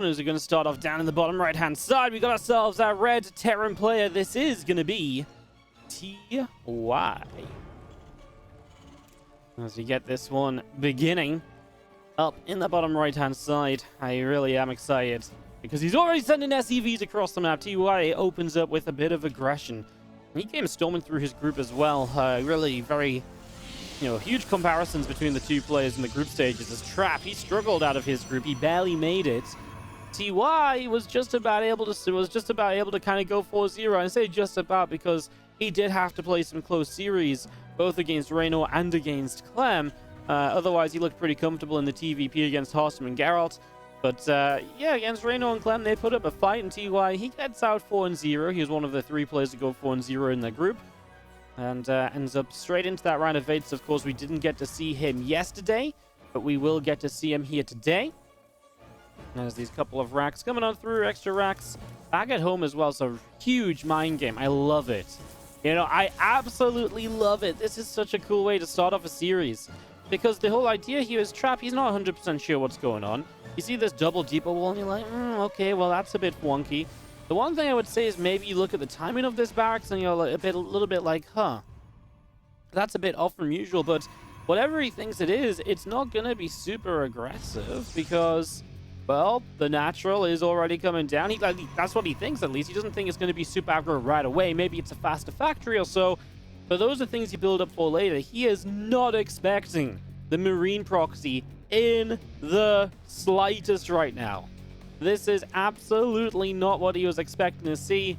As we're going to start off down in the bottom right hand side, we got ourselves our red Terran player. This is going to be TY. As we get this one beginning up in the bottom right hand side, I really am excited because he's already sending SCVs across the map. TY opens up with a bit of aggression. He came storming through his group as well. Really very, huge comparisons between the two players in the group stages. As Trap, he struggled out of his group. He barely made it. TY was just about able to kind of go 4-0. I say just about because he did have to play some close series, both against Reno and against Clem. Otherwise, he looked pretty comfortable in the TvP against Hossam and Geralt. But yeah, against Reno and Clem, they put up a fight, and TY, he gets out 4-0. He was one of the 3 players to go 4-0 in the group, and ends up straight into that round of 8s. Of course, we didn't get to see him yesterday, but we will get to see him here today. There's these couple of racks coming on through, extra racks back at home as well. So huge mind game. I love it. I absolutely love it. This is such a cool way to start off a series, because the whole idea here is Trap, he's not 100% sure what's going on. You see this double depot wall and you're like, okay, well, that's a bit wonky. The one thing I would say is maybe you look at the timing of this barracks and you're a little bit like, that's a bit off from usual. But whatever he thinks it is, it's not going to be super aggressive because, well, the natural is already coming down. That's what he thinks, at least. He doesn't think it's going to be super aggro right away. Maybe it's a faster factory or so. But those are things you build up for later. He is not expecting the Marine proxy in the slightest right now. This is absolutely not what he was expecting to see.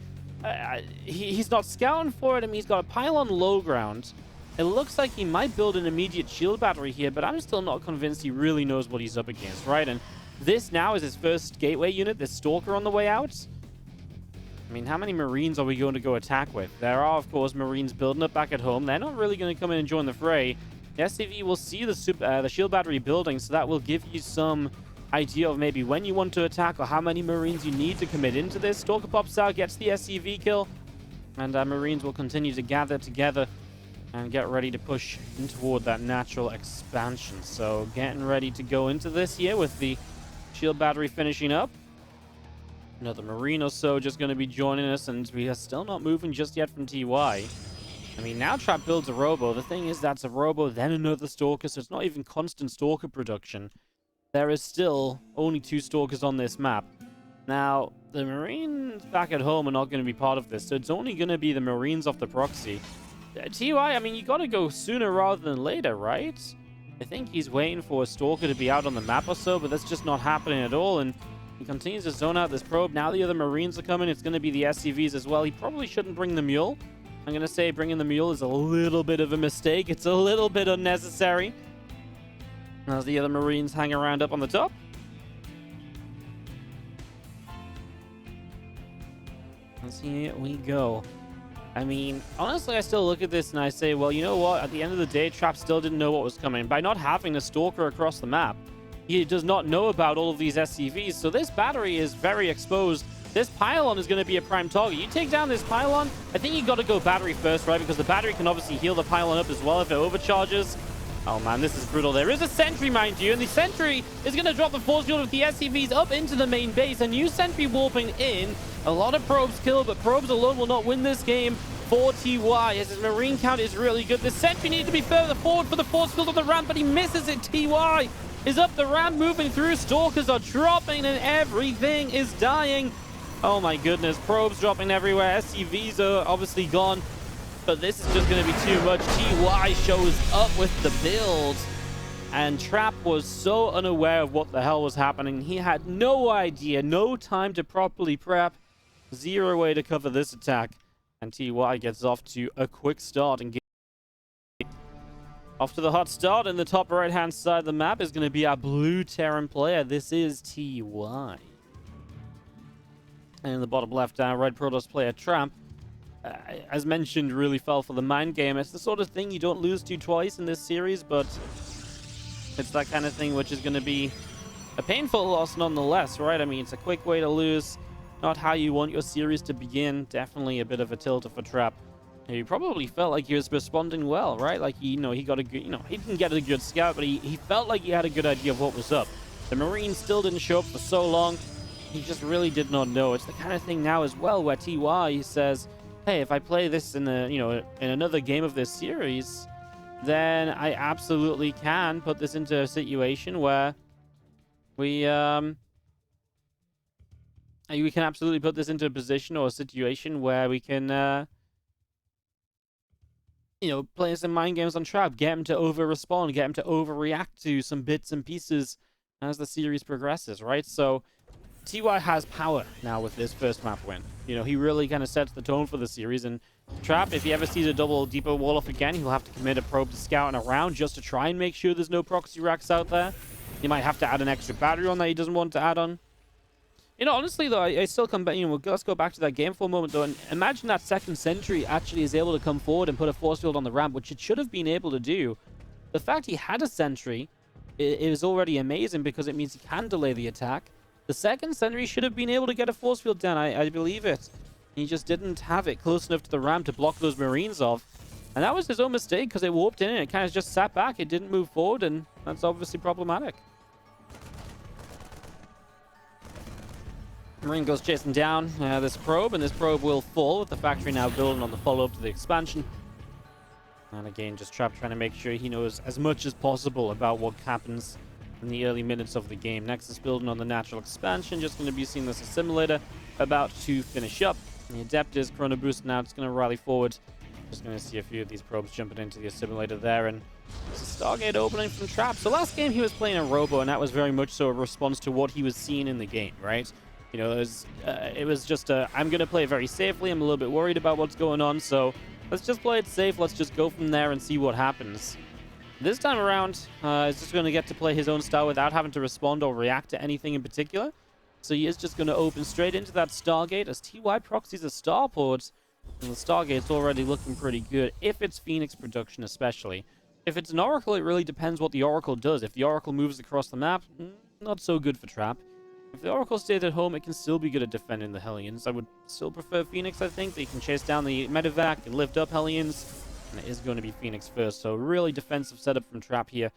He's not scouting for it. I mean, he's got a pylon low ground. It looks like he might build an immediate shield battery here, but I'm still not convinced he really knows what he's up against, right? And this now is his first gateway unit, this Stalker on the way out. I mean, how many Marines are we going to go attack with? There are, of course, Marines building up back at home. They're not really going to come in and join the fray. The SCV will see the shield battery building, so that will give you some idea of maybe when you want to attack or how many Marines you need to commit into this. Stalker pops out, gets the SCV kill, and Marines will continue to gather together and get ready to push in toward that natural expansion. So getting ready to go into this here with the shield battery finishing up. Another Marine or so just going to be joining us, and we are still not moving just yet from TY. I mean, now Trap builds a Robo. The thing is, that's a Robo, then another Stalker, so it's not even constant Stalker production. There is still only 2 Stalkers on this map. Now, the Marines back at home are not going to be part of this, so it's only going to be the Marines off the proxy. TY, I mean, you got to go sooner rather than later, right? I think he's waiting for a Stalker to be out on the map or so, but that's just not happening at all, and he continues to zone out this probe. Now the other Marines are coming. It's going to be the SCVs as well. He probably shouldn't bring the Mule. I'm going to say bringing the Mule is a little bit of a mistake. It's a little bit unnecessary. As the other Marines hang around up on the top. Let's see, here we go. I mean, honestly, I still look at this and I say, well, you know what? At the end of the day, Trap still didn't know what was coming. By not having a Stalker across the map, he does not know about all of these SCVs. So this battery is very exposed. This pylon is going to be a prime target. You take down this pylon, I think you got to go battery first, right? Because the battery can obviously heal the pylon up as well if it overcharges. Oh man, this is brutal. There is a sentry, mind you, and the sentry is going to drop the force field with the SCVs up into the main base. A new sentry warping in. A lot of probes killed, but probes alone will not win this game for TY, as his Marine count is really good. The sentry needs to be further forward for the force field of the ramp, but he misses it. TY is up the ramp, moving through. Stalkers are dropping, and everything is dying. Oh my goodness, probes dropping everywhere. SCVs are obviously gone, but this is just going to be too much. TY shows up with the build, and Trap was so unaware of what the hell was happening. He had no idea, no time to properly prep, zero way to cover this attack, and TY gets off to a quick start. And off to the hot start in the top right hand side of the map is going to be our blue Terran player. This is TY. And in the bottom left, our red Protoss player, Tramp, as mentioned, really fell for the mind game. It's the sort of thing you don't lose to twice in this series, but it's that kind of thing which is going to be a painful loss nonetheless, right? I mean, it's a quick way to lose. Not how you want your series to begin. Definitely a bit of a tilter for Trap. He probably felt like he was responding well, right? Like, he got a good, he didn't get a good scout, but he felt like he had a good idea of what was up. The Marines still didn't show up for so long. he just really did not know. It's the kind of thing now as well where TY says, hey, if I play this in in another game of this series, then I absolutely can put this into a situation where we can absolutely put this into a position or a situation where we can play some mind games on Trap, get him to over-respond, get him to overreact to some bits and pieces as the series progresses, right? So TY has power now with this first map win. He really kind of sets the tone for the series. And Trap, if he ever sees a double deeper wall off again, he'll have to commit a probe to scouting around just to try and make sure there's no proxy racks out there. He might have to add an extra battery on that he doesn't want to add on. Honestly, though, I still come back. Let's go back to that game for a moment, though. And imagine that second sentry actually is able to come forward and put a force field on the ramp, which it should have been able to do. The fact he had a sentry is already amazing because it means he can delay the attack. The second sentry should have been able to get a force field down. I believe it. He just didn't have it close enough to the ramp to block those Marines off. And that was his own mistake because it warped in and it kind of just sat back. It didn't move forward, and that's obviously problematic. Marine goes chasing down this probe, and this probe will fall with the factory now building on the follow-up to the expansion. And again, just Trap trying to make sure he knows as much as possible about what happens in the early minutes of the game. Nexus building on the natural expansion, just going to be seeing this assimilator about to finish up. And the Adept is Chrono Boost now, it's going to rally forward. Just going to see a few of these probes jumping into the assimilator there, and it's a Stargate opening from Trap. So last game he was playing a Robo, and that was very much so a response to what he was seeing in the game, right? It was just I'm going to play it very safely. I'm a little bit worried about what's going on, so let's just play it safe. Let's just go from there and see what happens. This time around, he's just going to get to play his own style without having to respond or react to anything in particular. So he is just going to open straight into that Stargate as TY proxies a Starport. And the Stargate's already looking pretty good, if it's Phoenix production especially. If it's an Oracle, it really depends what the Oracle does. If the Oracle moves across the map, not so good for Trap. If the Oracle stays at home, it can still be good at defending the Hellions. I would still prefer Phoenix, I think. They can chase down the Medevac and lift up Hellions. And it is going to be Phoenix first, so really defensive setup from Trap here.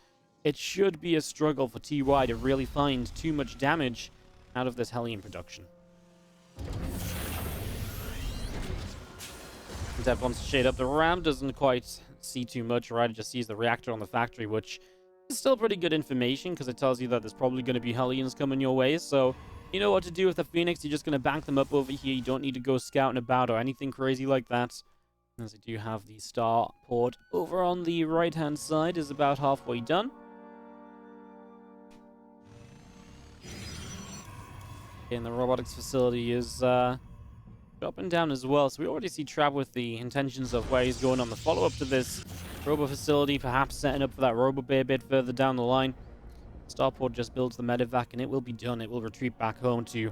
It should be a struggle for TY to really find too much damage out of this Hellion production. Dev wants to shade up the ramp, doesn't quite see too much, right? It just sees the reactor on the factory, which is still pretty good information because it tells you that there's probably going to be Hellions coming your way. So you know what to do with the Phoenix. You're just going to bank them up over here. You don't need to go scouting about or anything crazy like that. As I do have the star port over on the right-hand side is about halfway done. And the robotics facility is up and down as well. So we already see Trap with the intentions of where he's going on the follow-up to this robo facility, perhaps setting up for that robo bay a bit further down the line. Starport just builds the medevac and it will be done. It will retreat back home to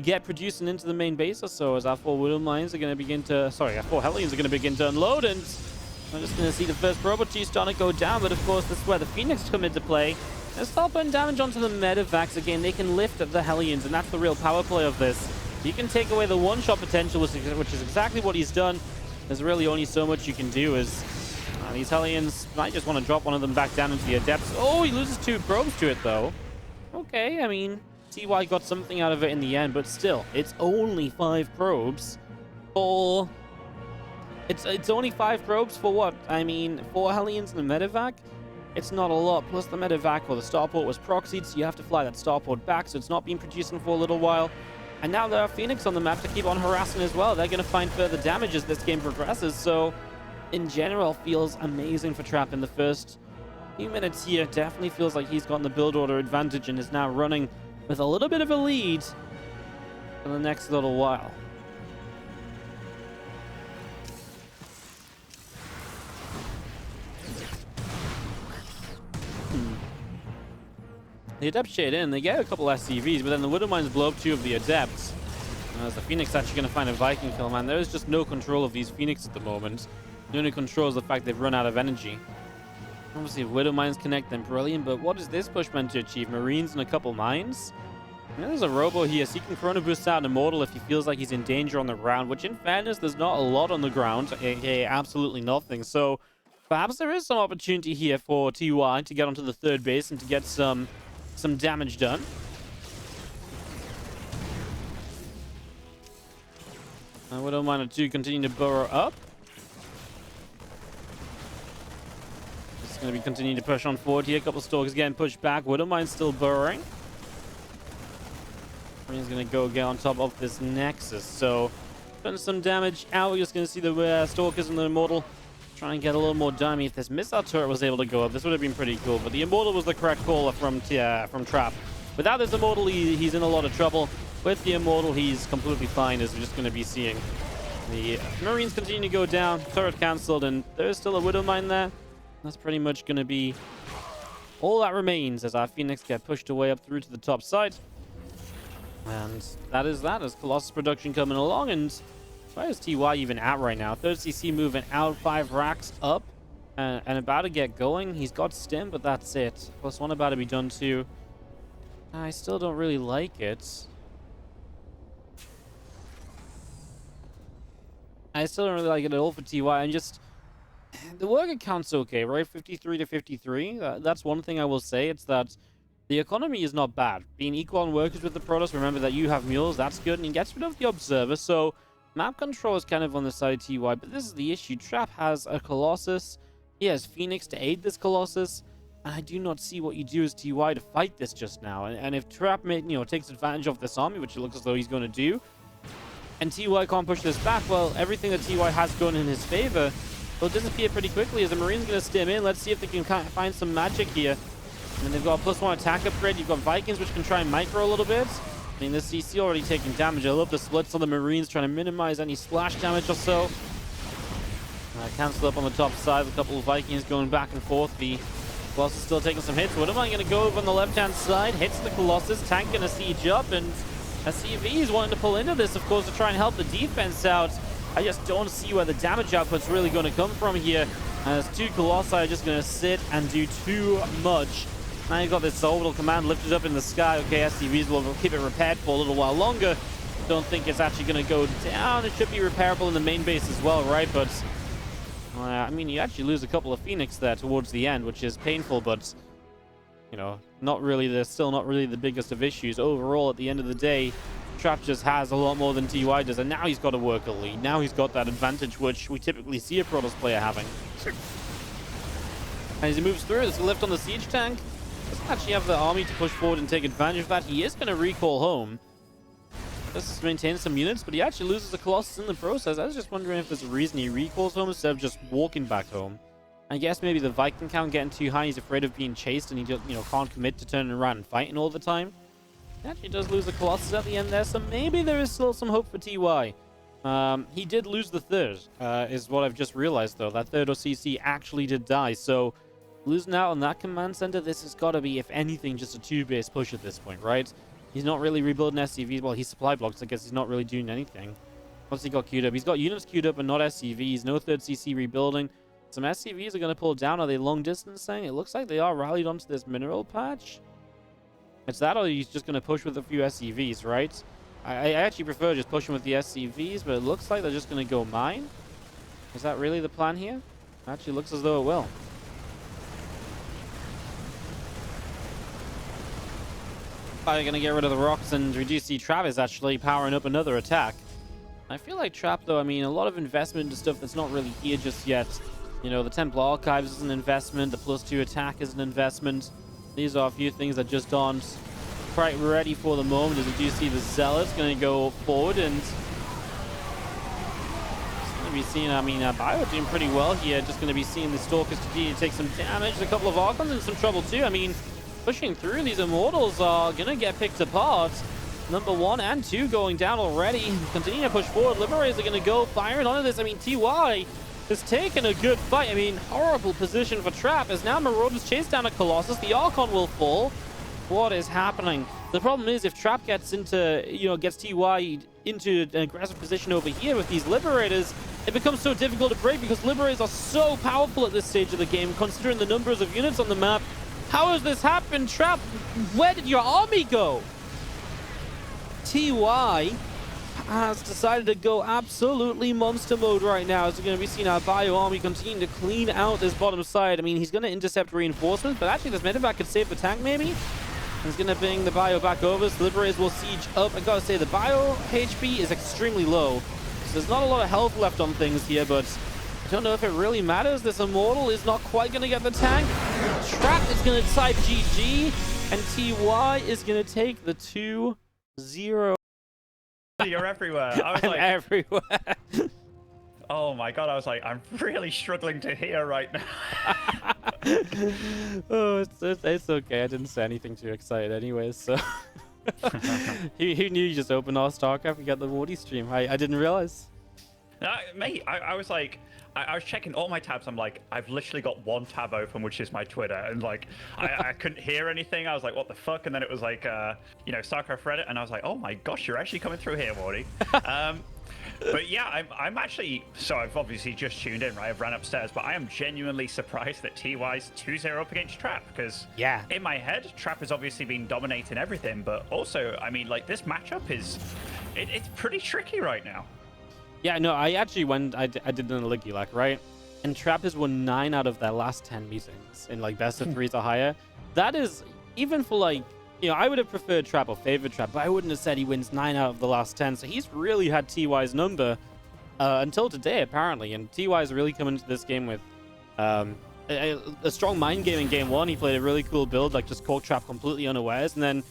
get producing into the main base or so, as our 4 Widow Mines are going to begin to... Sorry, our 4 Hellions are going to begin to unload, and I'm just going to see the first Robo G starting to go down, but of course this is where the Phoenix come into play. And start putting damage onto the medevacs again. They can lift the Hellions, and that's the real power play of this. You can take away the one-shot potential, which is exactly what he's done. There's really only so much you can do, as these Hellions might just want to drop one of them back down into the Adepts. Oh, he loses 2 probes to it, though. Okay, I mean, TY got something out of it in the end, but still, it's only 5 probes for... It's only 5 probes for what? I mean, 4 Hellions and a medevac? It's not a lot, plus the medevac or the starport was proxied, so you have to fly that starport back, so it's not been producing for a little while. And now there are Phoenix on the map to keep on harassing as well. They're going to find further damage as this game progresses, so in general, feels amazing for Trap in the first few minutes here. Definitely feels like he's gotten the build order advantage and is now running with a little bit of a lead for the next little while. The Adepts shade in, they get a couple SCVs, but then the Widow Mines blow up 2 of the Adepts. And as the Phoenix actually going to find a Viking kill, man, there is just no control of these Phoenix at the moment. The only control is the fact they've run out of energy. Obviously, if Widow Mines connect, then brilliant, but what is this push meant to achieve? Marines and a couple mines? And there's a Robo here, so he can Chrono Boost out an Immortal if he feels like he's in danger on the ground, which in fairness, there's not a lot on the ground, aka absolutely nothing. So perhaps there is some opportunity here for TY to get onto the 3rd base and to get some damage done. We don't mind to continue to burrow up. Just going to be continuing to push on forward here. A couple of stalkers getting pushed back. Widowmine still burrowing. He's going to go get on top of this Nexus. So, putting some damage out. We're just going to see the stalkers and the Immortal trying to get a little more done. I mean, if this missile turret was able to go up, this would have been pretty cool. But the Immortal was the correct call from Trap. Without this Immortal, he's in a lot of trouble. With the Immortal, he's completely fine, as we're just going to be seeing the Marines continue to go down. Turret cancelled, and there's still a Widowmine there. That's pretty much going to be all that remains as our Phoenix get pushed away up through to the top side. And that is that, as Colossus production coming along. And where is TY even at right now? 3rd CC moving out 5 racks up and about to get going. He's got stim, but that's it. +1 about to be done too. I still don't really like it. I still don't really like it at all for TY. And just the worker count's okay, right? 53 to 53. That's one thing I will say. It's that the economy is not bad. Being equal on workers with the Protoss, remember that you have mules, that's good. And he gets rid of the Observer, so map control is kind of on the side of TY. But this is the issue. Trap has a Colossus. He has Phoenix to aid this Colossus. And I do not see what you do as TY to fight this just now. And if Trap takes advantage of this army, which it looks as though he's going to do, and TY can't push this back, well, everything that TY has going in his favor will disappear pretty quickly as the Marines going to stim in. Let's see if they can kind of find some magic here. I mean, they've got a +1 attack upgrade. You've got Vikings, which can try and micro a little bit. I mean, this CC already taking damage. I love the splits on the Marines, trying to minimize any splash damage or so. Cancel up on the top side. A couple of Vikings going back and forth. The Colossus still taking some hits. What am I going to go over on the left-hand side? Hits the Colossus. Tank going to siege up, and SCV is wanting to pull into this, of course, to try and help the defense out. I just don't see where the damage output's really going to come from here. As 2 Colossi are just going to sit and do too much. Now you've got this orbital command lifted up in the sky. Okay, SCVs will keep it repaired for a little while longer. Don't think it's actually going to go down. It should be repairable in the main base as well, right? But I mean, you actually lose a couple of Phoenix there towards the end, which is painful, but not really. They're still not really the biggest of issues. Overall, at the end of the day, Trap just has a lot more than TY does, and now he's got to work a lead. Now he's got that advantage, which we typically see a Protoss player having. And as he moves through, there's a lift on the siege tank. Doesn't actually have the army to push forward and take advantage of that. He is going to recall home. Just maintain some units, but he actually loses the Colossus in the process. I was just wondering if there's a reason he recalls home instead of just walking back home. I guess maybe the Viking count getting too high. He's afraid of being chased, and he just, can't commit to turning around and fighting all the time. He actually does lose the Colossus at the end there, so maybe there is still some hope for TY. He did lose the 3rd, is what I've just realized, though. That 3rd OCC actually did die, so losing out on that command center, this has got to be, if anything, just a 2-base push at this point, right? He's not really rebuilding SCVs. Well, he's supply blocks. I guess he's not really doing anything. What's he got queued up? He's got units queued up, but not SCVs. No 3rd CC rebuilding. Some SCVs are going to pull down. Are they long distancing? It looks like they are rallied onto this mineral patch. It's that, or he's just going to push with a few SCVs, right? I actually prefer just pushing with the SCVs, but it looks like they're just going to go mine. Is that really the plan here? Actually looks as though it will. Probably going to get rid of the rocks, and we do see Travis actually powering up another attack. I feel like Trap, though, I mean, a lot of investment into stuff that's not really here just yet. The Templar Archives is an investment. The +2 attack is an investment. These are a few things that just aren't quite ready for the moment, as we do see the Zealots going to go forward, and it's going to be seeing, Bio doing pretty well here. Just going to be seeing the Stalkers continue to take some damage. A couple of Archons in some trouble, too. I mean, pushing through, these Immortals are going to get picked apart. Number 1 and 2 going down already. Continue to push forward. Liberators are going to go firing onto this. I mean, TY has taken a good fight. I mean, horrible position for Trap, as now Marauders chase down a Colossus. The Archon will fall. What is happening? The problem is, if Trap gets gets TY into an aggressive position over here with these Liberators, it becomes so difficult to break, because Liberators are so powerful at this stage of the game, considering the numbers of units on the map. How has this happened, Trap? Where did your army go? TY has decided to go absolutely monster mode right now, as we're going to be seeing our Bio army continue to clean out this bottom side. I mean, he's going to intercept reinforcements, but actually this medevac could save the tank, maybe? And he's going to bring the Bio back over, so the Liberators will siege up. I gotta say, the Bio HP is extremely low, There's not a lot of health left on things here, but I don't know if it really matters. This Immortal is not quite going to get the tank. Trap is going to type GG, and TY is going to take the 2-0. You're everywhere. I was I'm like, everywhere. oh my god, I was like, I'm really struggling to hear right now. Oh, it's okay. I didn't say anything too excited anyways, so... Who knew you just opened our Starcraft and got the Wardy stream? I didn't realize. Mate, I was like, I was checking all my tabs. I'm like, I've literally got one tab open, which is my Twitter, and like, I couldn't hear anything. I was like, what the fuck? And then it was like, you know, Starcraft Reddit, and I was like, oh my gosh, you're actually coming through here, Wardy. But yeah, I'm actually, so I've obviously just tuned in, right? I've ran upstairs, but I am genuinely surprised that TY's 2-0 up against Trap, because yeah, in my head, Trap has obviously been dominating everything, but also, I mean, like, this matchup is, it's pretty tricky right now. Yeah, no, I actually went, I did an Aligulac, right? And Trap has won 9 out of their last 10 meetings in like best of 3s or higher. That is, even for like, you know, I would have preferred Trap or favored Trap, but I wouldn't have said he wins 9 out of the last 10. So he's really had TY's number until today, apparently. And TY's really come into this game with a strong mind game in game 1. He played a really cool build, like just caught Trap completely unawares. And then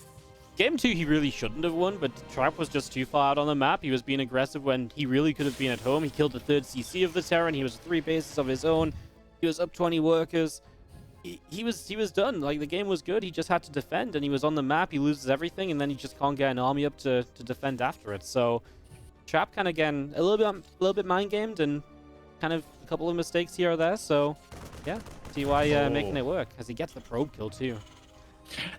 game 2, he really shouldn't have won, but Trap was just too far out on the map. He was being aggressive when he really could have been at home. He killed the 3rd CC of the Terran. He was 3 bases of his own. He was up 20 workers. He was done. Like, the game was good. He just had to defend, and he was on the map. He loses everything, and then he just can't get an army up to defend after it. So Trap kind of, again, a little bit mind gamed, and kind of a couple of mistakes here or there. So yeah, TY making it work as he gets the probe kill too.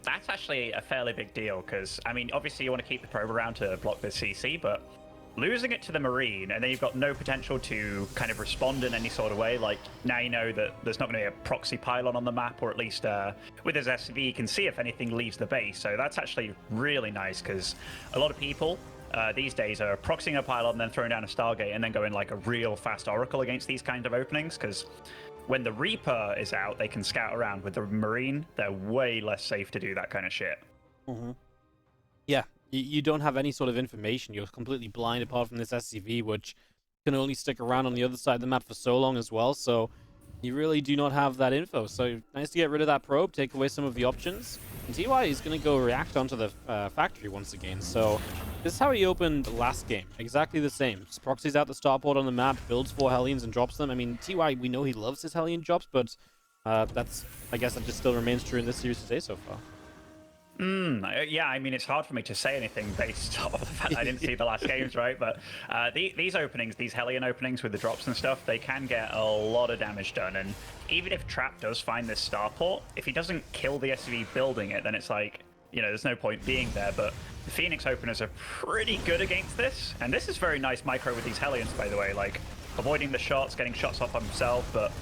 That's actually a fairly big deal, because I mean, obviously you want to keep the probe around to block the CC, but losing it to the Marine, and then you've got no potential to kind of respond in any sort of way. Like, now you know that there's not going to be a proxy pylon on the map, or at least with his SV, you can see if anything leaves the base. So that's actually really nice, because a lot of people these days are proxying a pylon, then throwing down a Stargate, and then going like a real fast Oracle against these kind of openings, because when the Reaper is out, they can scout around. With the Marine, they're way less safe to do that kind of shit. Mm-hmm. Yeah. You don't have any sort of information. You're completely blind apart from this SCV, which can only stick around on the other side of the map for so long as well. So you really do not have that info. So nice to get rid of that probe, take away some of the options. And TY is going to go react onto the factory once again. So this is how he opened last game. Exactly the same. Just proxies out the starport on the map, builds 4 Hellions and drops them. I mean, TY, we know he loves his Hellion drops, but that's, I guess that just still remains true in this series today so far. Yeah, I mean, it's hard for me to say anything based off the fact I didn't see the last games, right? But these openings, these Hellion openings with the drops and stuff, they can get a lot of damage done. And even if Trap does find this starport, if he doesn't kill the SV building it, then it's like, you know, there's no point being there. But the Phoenix openers are pretty good against this. And this is very nice micro with these Hellions, by the way, like avoiding the shots, getting shots off on himself, but...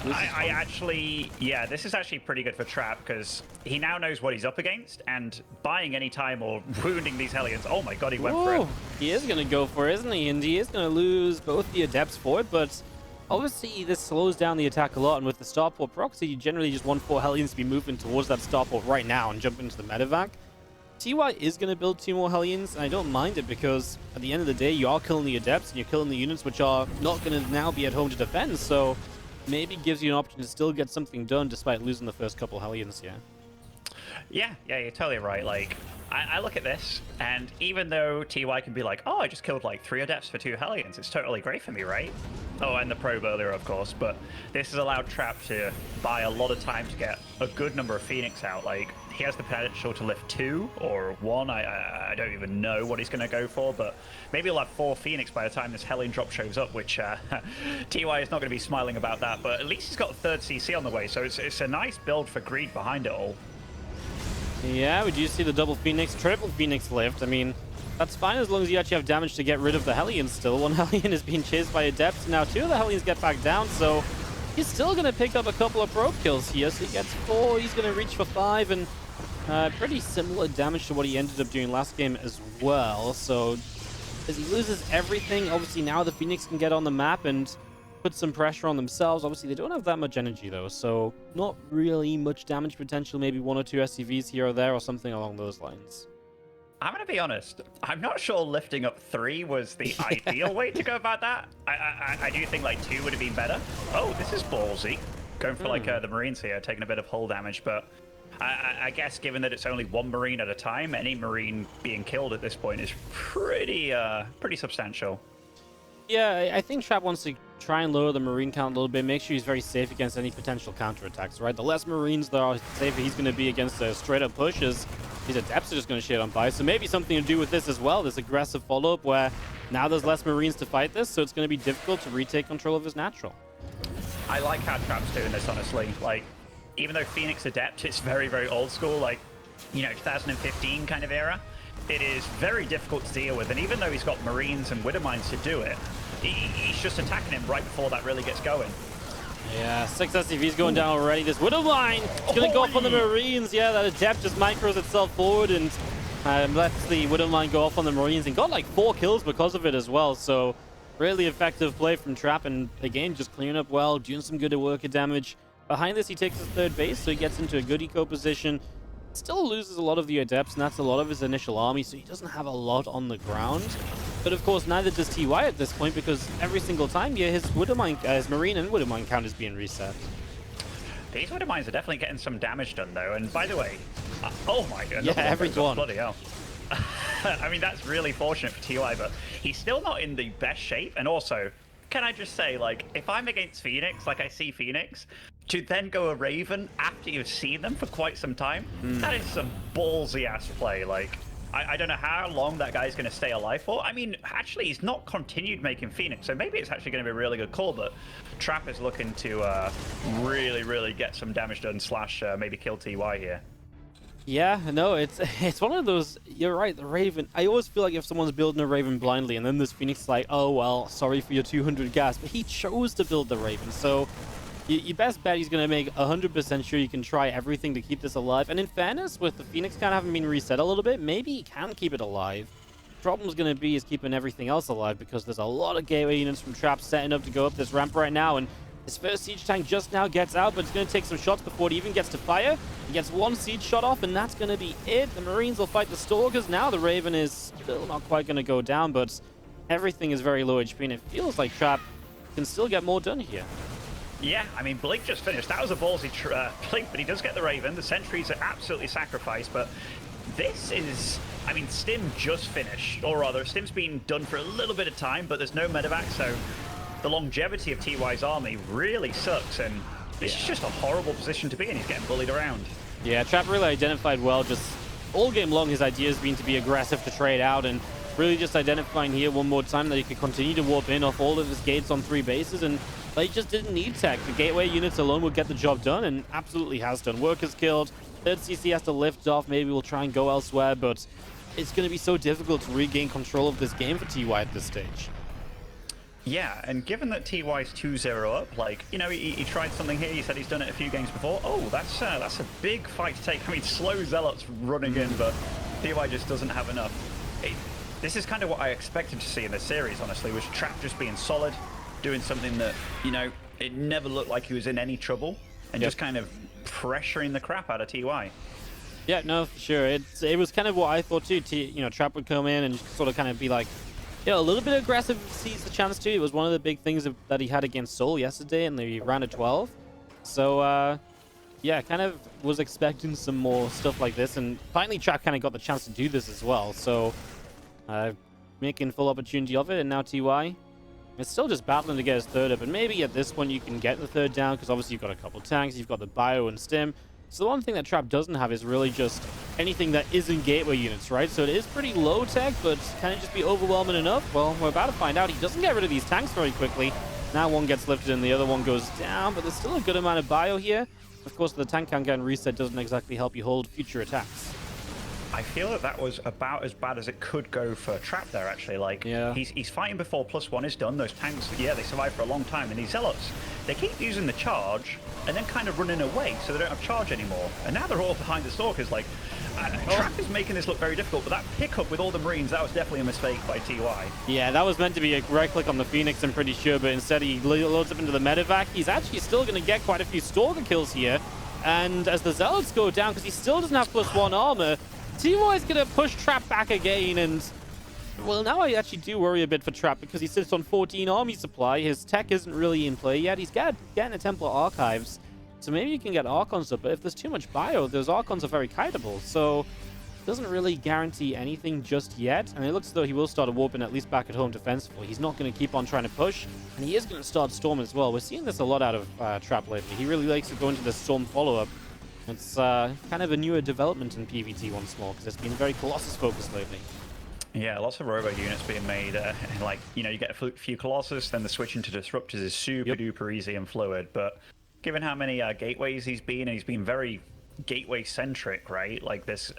I actually, yeah, this is actually pretty good for Trap, because he now knows what he's up against, and buying any time or wounding these Hellions, oh my god, he went for it. He is going to go for it, isn't he? And he is going to lose both the Adepts for it, but obviously this slows down the attack a lot, and with the Starport proxy, you generally just want 4 Hellions to be moving towards that Starport right now and jump into the medevac. TY is going to build 2 more Hellions, and I don't mind it, because at the end of the day, you are killing the Adepts, and you're killing the units which are not going to now be at home to defend, so... maybe gives you an option to still get something done despite losing the first couple Hellions, yeah. Yeah, you're totally right. Like, I look at this, and even though TY can be like, oh, I just killed like 3 Adepts for 2 Hellions, it's totally great for me, right? Oh, and the probe earlier, of course, but this has allowed Trap to buy a lot of time to get a good number of Phoenix out. Like, he has the potential to lift 2 or 1. I don't even know what he's going to go for, but maybe he'll have 4 Phoenix by the time this Hellion drop shows up, which TY is not going to be smiling about that, but at least he's got a 3rd CC on the way, so it's a nice build for Greed behind it all. Yeah, we do see the double Phoenix, triple Phoenix lift. I mean, that's fine as long as you actually have damage to get rid of the Hellions still. 1 Hellion is being chased by Adepts, now 2 of the Hellions get back down, so he's still going to pick up a couple of probe kills here. So he gets 4, he's going to reach for 5, and pretty similar damage to what he ended up doing last game as well. So as he loses everything, obviously now the Phoenix can get on the map and put some pressure on themselves. Obviously, they don't have that much energy, though, so not really much damage potential. Maybe 1 or 2 SCVs here or there or something along those lines. I'm going to be honest. I'm not sure lifting up 3 was the ideal way to go about that. I do think like 2 would have been better. Oh, this is ballsy. Going for like the Marines here, taking a bit of hull damage, but I guess given that it's only 1 Marine at a time, any Marine being killed at this point is pretty substantial. Yeah, I think Trap wants to try and lower the Marine count a little bit, make sure he's very safe against any potential counterattacks, right? The less Marines there are, the safer he's going to be against a straight-up push, as his Adepts are just going to shit on by. So maybe something to do with this as well, this aggressive follow-up where now there's less Marines to fight this, so it's going to be difficult to retake control of his natural. I like how Trap's doing this, honestly. Like, even though Phoenix Adept is very, very old school, like, you know, 2015 kind of era, it is very difficult to deal with. And even though he's got Marines and Widowmines to do it, he's just attacking him right before that really gets going. Yeah, 6 SCVs going down already. This Widowmine is going to go off on the Marines. Yeah, that Adept just micros itself forward and lets the Widowmine go off on the Marines and got like 4 kills because of it as well. So really effective play from Trap, and again, just clearing up well, doing some good worker damage. Behind this, he takes his 3rd base, so he gets into a good eco position. Still loses a lot of the Adepts, and that's a lot of his initial army, so he doesn't have a lot on the ground. But of course, neither does TY at this point, because every single time, yeah, his Widowmine, his Marine and Widowmine count is being reset. These Widowmines are definitely getting some damage done, though. And by the way, oh my god, yeah, every one. Bloody hell. I mean, that's really fortunate for TY, but he's still not in the best shape. And also, can I just say, like, if I'm against Phoenix, like I see Phoenix, to then go a Raven after you've seen them for quite some time, that is some ballsy-ass play. Like, I don't know how long that guy's going to stay alive for. I mean, actually, he's not continued making Phoenix, so maybe it's actually going to be a really good call, but Trap is looking to really, really get some damage done slash maybe kill TY here. Yeah, no, it's one of those, you're right, the Raven. I always feel like if someone's building a Raven blindly and then this Phoenix is like, oh, well, sorry for your 200 gas, but he chose to build the Raven, so you best bet he's going to make 100% sure you can try everything to keep this alive. And in fairness, with the Phoenix count having been reset a little bit, maybe he can keep it alive. The problem's going to be is keeping everything else alive, because there's a lot of gateway units from Trap setting up to go up this ramp right now, and his first siege tank just now gets out, but it's going to take some shots before it even gets to fire. He gets 1 siege shot off, and that's going to be it. The Marines will fight the Stalkers. Now the Raven is still not quite going to go down, but everything is very low HP, and it feels like Trap can still get more done here. Yeah, I mean, Blink just finished. That was a ballsy Blink, but he does get the Raven. The sentries are absolutely sacrificed, but this is... I mean, Stim just finished, or rather, Stim's been done for a little bit of time, but there's no medevac, so the longevity of TY's army really sucks, and this is just a horrible position to be in. He's getting bullied around. Yeah, Trap really identified well. Just all game long, his idea has been to be aggressive, to trade out, and really just identifying here one more time that he could continue to warp in off all of his gates on 3 bases, and they just didn't need tech. The gateway units alone would get the job done, and absolutely has done. Workers killed. 3rd CC has to lift off. Maybe we'll try and go elsewhere, but it's going to be so difficult to regain control of this game for TY at this stage. Yeah, and given that TY's 2-0 up, like, you know, he tried something here. He said he's done it a few games before. Oh, that's a big fight to take. I mean, slow Zealots running in, but TY just doesn't have enough. This is kind of what I expected to see in this series, honestly, was Trap just being solid, doing something that, you know, it never looked like he was in any trouble, and just kind of pressuring the crap out of TY. Yeah, no, for sure. It was kind of what I thought too. You know, Trap would come in and sort of kind of be like, yeah, a little bit aggressive if he sees the chance to. It was one of the big things that he had against Seoul yesterday in the round of 12. So, yeah, kind of was expecting some more stuff like this, and finally Trap kind of got the chance to do this as well. So, making full opportunity of it, and now TY is still just battling to get his 3rd up, and maybe at this point you can get the 3rd down, because obviously you've got a couple tanks, you've got the bio and stim. So the one thing that Trap doesn't have is really just anything that isn't gateway units, right? So it is pretty low tech, but can it just be overwhelming enough? Well, we're about to find out. He doesn't get rid of these tanks very quickly. Now one gets lifted and the other one goes down, but there's still a good amount of bio here. Of course, the tank count getting reset doesn't exactly help you hold future attacks. I feel that was about as bad as it could go for Trap there, actually. Like, he's fighting before +1 is done. Those tanks, yeah, they survive for a long time. And these Zealots, they keep using the charge and then kind of running away, so they don't have charge anymore. And now they're all behind the Stalkers. Like, Trap is making this look very difficult, but that pickup with all the Marines, that was definitely a mistake by TY. Yeah, that was meant to be a right-click on the Phoenix, I'm pretty sure, but instead he loads up into the medevac. He's actually still going to get quite a few Stalker kills here. And as the Zealots go down, because he still doesn't have +1 armor, TY is going to push Trap back again, and well, now I actually do worry a bit for Trap because he sits on 14 army supply. His tech isn't really in play yet. He's getting a Templar Archives, so maybe you can get Archons up, but if there's too much bio, those Archons are very kiteable, so it doesn't really guarantee anything just yet, and it looks as though he will start a warping at least back at home defensively. He's not going to keep on trying to push, and he is going to start Storm as well. We're seeing this a lot out of Trap lately. He really likes to go into the Storm follow-up. It's kind of a newer development in PvT once more, because it's been very Colossus focused lately. Yeah, lots of robo units being made. Like, you know, you get a few Colossus, then the switch into Disruptors is super duper easy and fluid. But given how many gateways he's been very gateway centric, right? Like this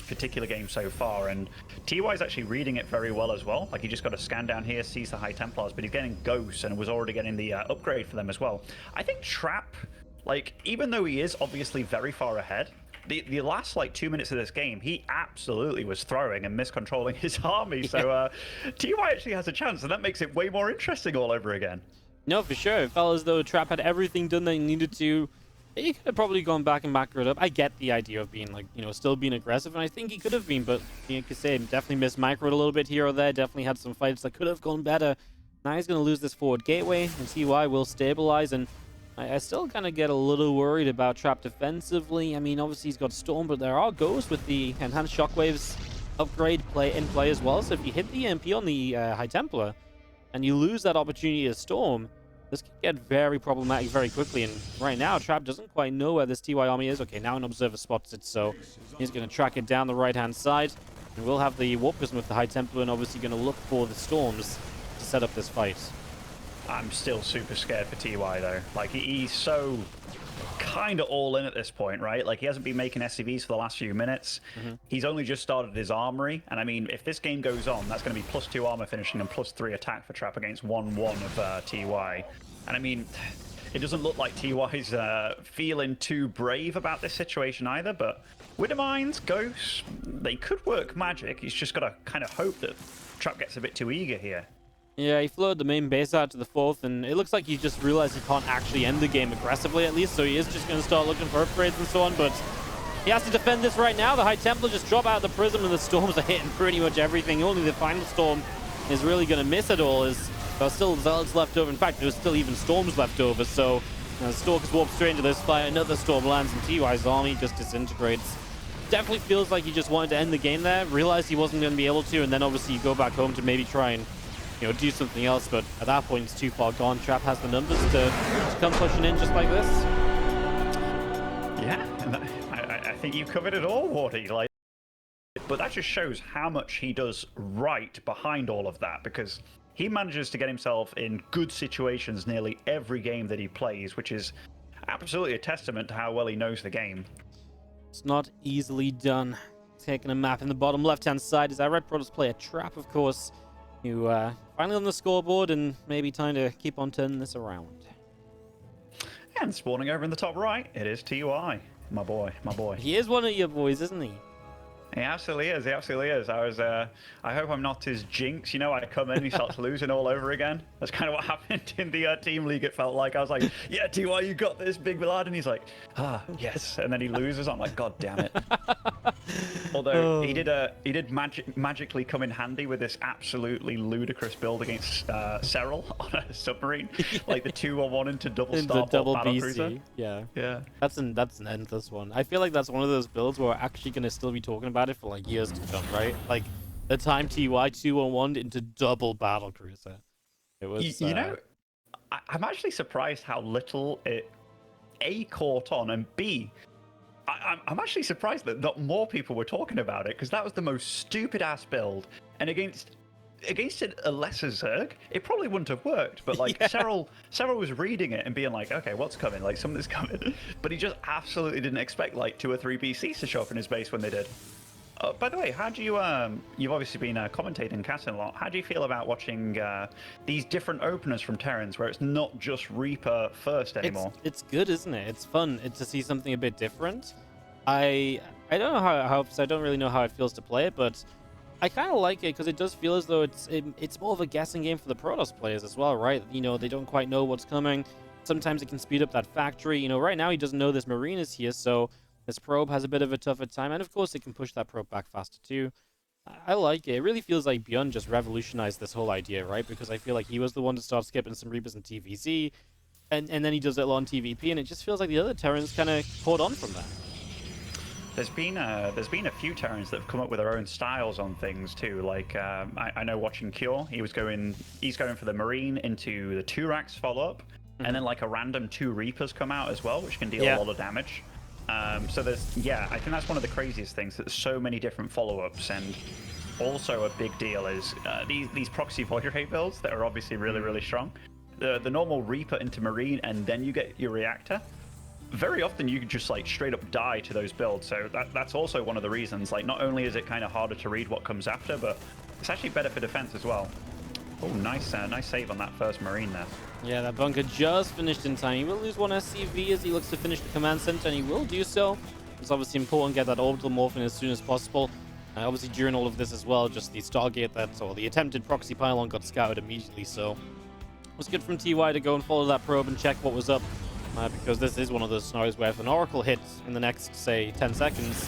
particular game so far, and TY's actually reading it very well as well. Like, he just got a scan down here, sees the High Templars, but he's getting Ghosts and was already getting the upgrade for them as well. I think Trap, like, even though he is obviously very far ahead, the last like 2 minutes of this game, he absolutely was throwing and miscontrolling his army. So TY actually has a chance, and that makes it way more interesting all over again. No, for sure. It felt as though Trap had everything done that he needed to. He could have probably gone back and macroed up. I get the idea of being, like, you know, still being aggressive, and I think he could have been, but you could say definitely missed microed a little bit here or there. Definitely had some fights that could have gone better. Now he's going to lose this forward gateway, and TY will stabilize, and I still kind of get a little worried about Trap defensively. I mean, obviously he's got Storm, but there are Ghosts with the Enhanced Shockwaves upgrade in play as well. So if you hit the EMP on the High Templar and you lose that opportunity to Storm, this can get very problematic very quickly. And right now, Trap doesn't quite know where this TY army is. Okay, now an Observer spots it, so he's going to track it down the right-hand side. And we'll have the Warp Prism with the High Templar, and obviously going to look for the Storms to set up this fight. I'm still super scared for TY though. Like, he's so kind of all in at this point, right? Like, he hasn't been making SCVs for the last few minutes. He's only just started his armory, and I mean, if this game goes on, that's going to be +2 armor finishing and +3 attack for Trap against 1-1 of TY. And I mean, it doesn't look like TY's feeling too brave about this situation either, but Widow Mines, Ghosts, they could work magic. He's just got to kind of hope that Trap gets a bit too eager here. Yeah, he flowed the main base out to the 4th, and it looks like he just realized he can't actually end the game aggressively, at least, so he is just going to start looking for upgrades and so on, but he has to defend this right now. The High Templar just drop out of the Prism, and the Storms are hitting pretty much everything. Only the final Storm is really going to miss it all, as there's still Zealots left over. In fact, there's still even Storms left over, so Stalkers warp straight into this fight. Another Storm lands, and TY's army just disintegrates. Definitely feels like he just wanted to end the game there, realized he wasn't going to be able to, and then obviously you go back home to maybe try and, you know, do something else, but at that point it's too far gone. Trap has the numbers to come pushing in just like this. Yeah, and I think you covered it all, Wardy. Like, but that just shows how much he does right behind all of that, because he manages to get himself in good situations nearly every game that he plays, which is absolutely a testament to how well he knows the game. It's not easily done. Taking a map in the bottom left-hand side as our Red Protoss play a Trap, of course. You finally on the scoreboard, and maybe time to keep on turning this around. And spawning over in the top right, it is TY. My boy, my boy. He is one of your boys, isn't he? He absolutely is. He absolutely is. I hope I'm not his jinx. You know, I come in and he starts losing all over again. That's kind of what happened in the team league. It felt like I was like, "Yeah, TY, you got this, big lad," and he's like, "Ah, yes," and then he loses. I'm like, "God damn it!" Although he did magically come in handy with this absolutely ludicrous build against Serral on a submarine, like the 2-on-1 into double starport double battle BC. cruiser. Yeah. That's an endless one. I feel like that's one of those builds where we're actually gonna still be talking about it for like years to come, right? Like the time TY 2-on-1 into double battle cruiser. It was. You know, I'm actually surprised how little it A caught on, and B, I'm actually surprised that not more people were talking about it, because that was the most stupid ass build, and against a lesser Zerg, it probably wouldn't have worked. But like, Serral was reading it and being like, okay, what's coming? Like, something's coming. But he just absolutely didn't expect like 2 or 3 BCs to show up in his base when they did. By the way, how do you you've obviously been commentating casting a lot. How do you feel about watching these different openers from Terrans, where it's not just Reaper first anymore? It's good, isn't it? It's fun to see something a bit different. I don't know how I don't really know how it feels to play it, but I kind of like it because it does feel as though it's more of a guessing game for the Protoss players as well, right? You know, they don't quite know what's coming. Sometimes it can speed up that factory. You know, right now he doesn't know this Marine is here, so This probe has a bit of a tougher time, and of course it can push that probe back faster too. I like it. It really feels like Beyond just revolutionized this whole idea, right? Because I feel like he was the one to start skipping some Reapers in TVZ, and then he does it a lot on TvP, and it just feels like the other Terrans kind of caught on from that. There's been a few Terrans that have come up with their own styles on things too. Like I know watching Cure, he's going for the Marine into the 2 racks follow up, and then like a random 2 Reapers come out as well, which can deal a lot of damage. So I think that's one of the craziest things, that there's so many different follow-ups, and also a big deal is these proxy Void Ray builds that are obviously really strong. The normal Reaper into Marine, and then you get your Reactor. Very often you can just like straight up die to those builds, so that's also one of the reasons. Like, not only is it kind of harder to read what comes after, but it's actually better for defense as well. Oh, nice save on that first Marine there. Yeah, that bunker just finished in time. He will lose 1 SCV as he looks to finish the command center, and he will do so. It's obviously important to get that orbital morph in as soon as possible. Obviously, during all of this as well, just the Stargate or the attempted proxy pylon got scouted immediately, so it was good from TY to go and follow that probe and check what was up, because this is one of those scenarios where if an Oracle hits in the next, say, 10 seconds,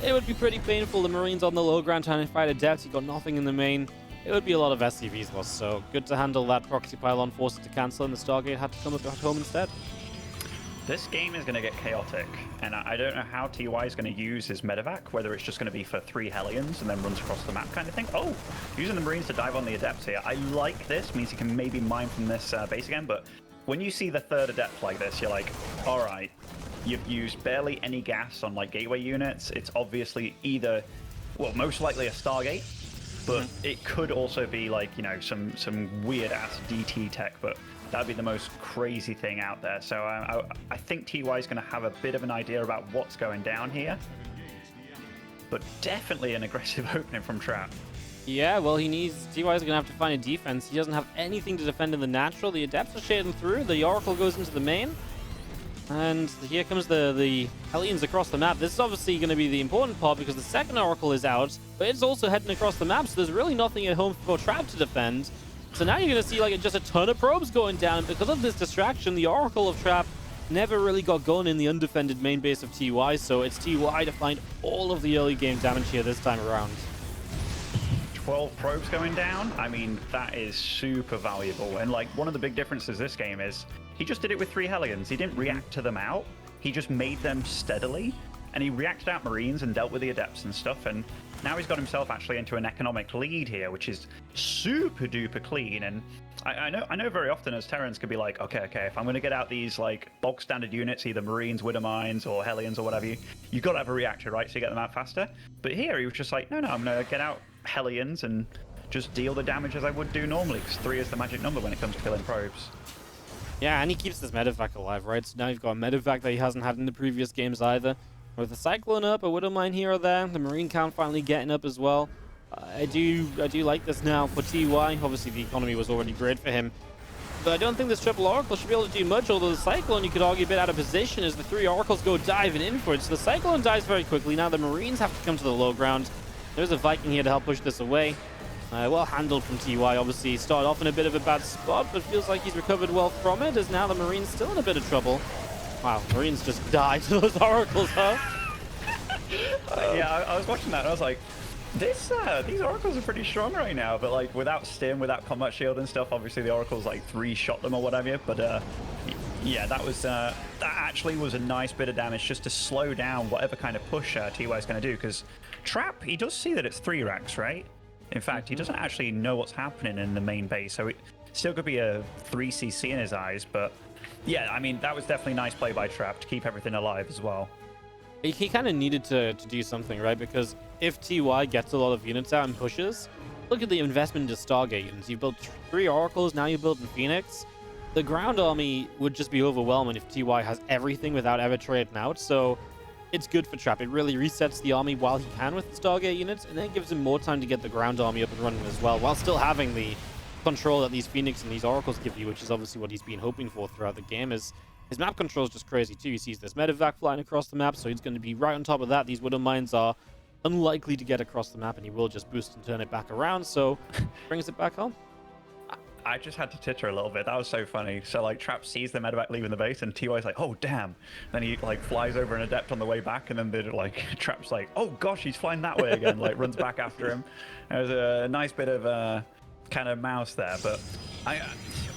it would be pretty painful. The Marines on the low ground trying to fight at depth, he got nothing in the main. It would be a lot of SCVs lost, so good to handle that proxy pylon, force it to cancel, and the Stargate had to come up at home instead. This game is going to get chaotic, and I don't know how TY is going to use his medevac, whether it's just going to be for 3 Hellions and then runs across the map kind of thing. Oh, using the Marines to dive on the Adepts here. I like this, means he can maybe mine from this base again, but when you see the 3rd Adept like this, you're like, all right, you've used barely any gas on like gateway units. It's obviously either, well, most likely a Stargate, but it could also be like, you know, some weird ass DT tech, but that'd be the most crazy thing out there. So I think TY is going to have a bit of an idea about what's going down here, but definitely an aggressive opening from Trap. Yeah, well, TY is going to have to find a defense. He doesn't have anything to defend in the natural. The Adepts are shading through. The Oracle goes into the main. And here comes the Hellions across the map. This is obviously going to be the important part because the second Oracle is out, but it's also heading across the map, so there's really nothing at home for Trap to defend. So now you're going to see like just a ton of probes going down. Because of this distraction, the Oracle of Trap never really got going in the undefended main base of TY, so it's TY to find all of the early game damage here this time around. 12 probes going down, I mean, that is super valuable. And like, one of the big differences this game is he just did it with 3 Hellions. He didn't react to them out. He just made them steadily, and he reacted out Marines and dealt with the Adepts and stuff. And now he's got himself actually into an economic lead here, which is super duper clean. And I know very often as Terrans could be like, okay, if I'm going to get out these like bog standard units, either Marines, Widow Mines, or Hellions or whatever, you got to have a reactor, right? So you get them out faster. But here he was just like, no, I'm going to get out Hellions and just deal the damage as I would do normally, because 3 is the magic number when it comes to killing probes. Yeah, and he keeps this medevac alive, right? So now you've got a medevac that he hasn't had in the previous games either. With the Cyclone up, a Widow Mine here or there, the Marine count finally getting up as well. I do like this now for TY. Obviously, the economy was already great for him. But I don't think this triple Oracle should be able to do much, although the Cyclone, you could argue, a bit out of position as the 3 Oracles go diving in for it. So the Cyclone dies very quickly. Now the Marines have to come to the low ground. There's a Viking here to help push this away. Well handled from TY. Obviously, he started off in a bit of a bad spot, but feels like he's recovered well from it, as now the Marines still in a bit of trouble. Wow, Marines just died to those Oracles, huh? Yeah, I was watching that and I was like, these Oracles are pretty strong right now, but like without Stim, without Combat Shield and stuff, obviously the Oracles like 3-shot them or whatever, but yeah, that actually was a nice bit of damage just to slow down whatever kind of push TY is going to do, because Trap, he does see that it's 3 racks, right? In fact, he doesn't actually know what's happening in the main base, so it still could be a 3CC in his eyes, but yeah, I mean, that was definitely nice play by Trap to keep everything alive as well. He kind of needed to do something, right? Because if TY gets a lot of units out and pushes, look at the investment into Stargate units. You built 3 Oracles, now you're building Phoenix. The ground army would just be overwhelming if TY has everything without ever trading out, so it's good for Trap. It really resets the army while he can with the Stargate units, and then gives him more time to get the ground army up and running as well, while still having the control that these Phoenix and these Oracles give you, which is obviously what he's been hoping for throughout the game. Is his map control is just crazy too. He sees this medevac flying across the map, so he's going to be right on top of that. These Widow Mines are unlikely to get across the map, and he will just boost and turn it back around, so brings it back home. I just had to titter a little bit. That was so funny. So like Trap sees the medevac leaving the base, and TY's like, "Oh damn!" Then he like flies over an adept on the way back, and then they're like, Trap's like, "Oh gosh, he's flying that way again!" Like runs back after him. It was a nice bit of kind of mouse there, but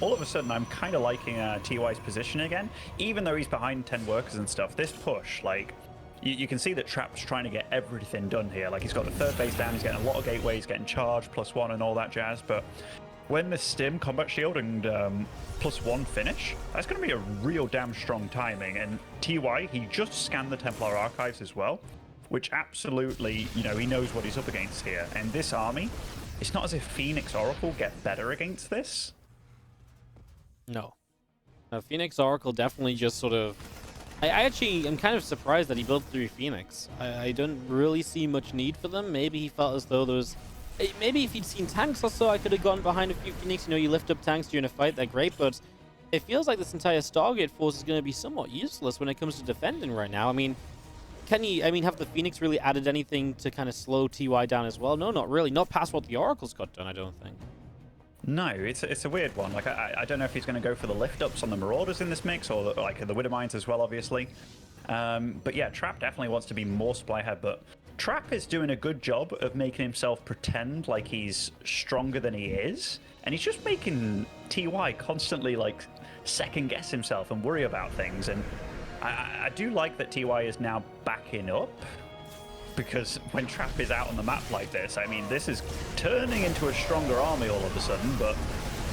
all of a sudden I'm kind of liking TY's position again, even though he's behind 10 workers and stuff. This push, like. You can see that Trap's trying to get everything done here. Like, he's got the third base down, he's getting a lot of gateways, getting charged, +1 and all that jazz. But when the Stim, Combat Shield, and +1 finish, that's going to be a real damn strong timing. And TY, he just scanned the Templar Archives as well, which absolutely, you know, he knows what he's up against here. And this army, it's not as if Phoenix Oracle get better against this. No. Phoenix Oracle definitely just sort of... I actually am kind of surprised that he built 3 Phoenix. I don't really see much need for them. Maybe he felt as though there was... Maybe if he'd seen tanks or so, I could have gone behind a few Phoenix. You know, you lift up tanks during a fight, they're great, but it feels like this entire Stargate force is going to be somewhat useless when it comes to defending right now. I mean, can he... I mean, have the Phoenix really added anything to kind of slow TY down as well? No, not really. Not past what the Oracle's got done, I don't think. No, it's a weird one. Like, I don't know if he's going to go for the lift-ups on the Marauders in this mix, or like the Widow Mines as well, obviously. But yeah, Trap definitely wants to be more supply head, but Trap is doing a good job of making himself pretend like he's stronger than he is, and he's just making TY constantly, like, second-guess himself and worry about things, and I do like that TY is now backing up, because when Trap is out on the map like this, I mean, this is turning into a stronger army all of a sudden, but